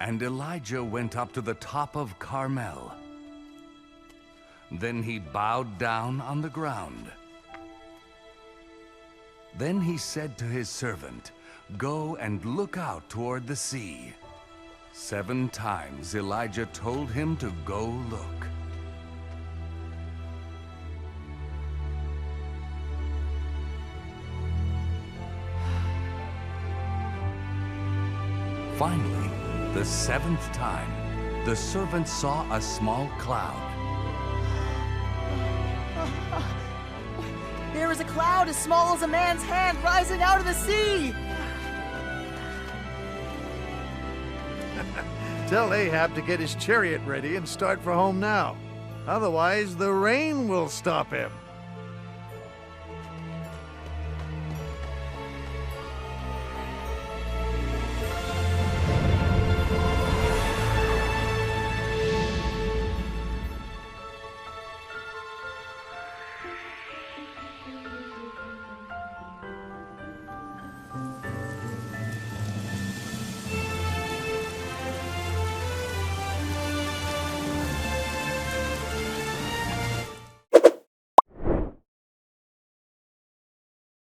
And Elijah went up to the top of Carmel. Then he bowed down on the ground. Then he said to his servant, "Go and look out toward the sea." 7 times Elijah told him to go look. Finally, the 7th time, the servant saw a small cloud. There is a cloud as small as a man's hand rising out of the sea! Tell Ahab to get his chariot ready and start for home now. Otherwise, the rain will stop him.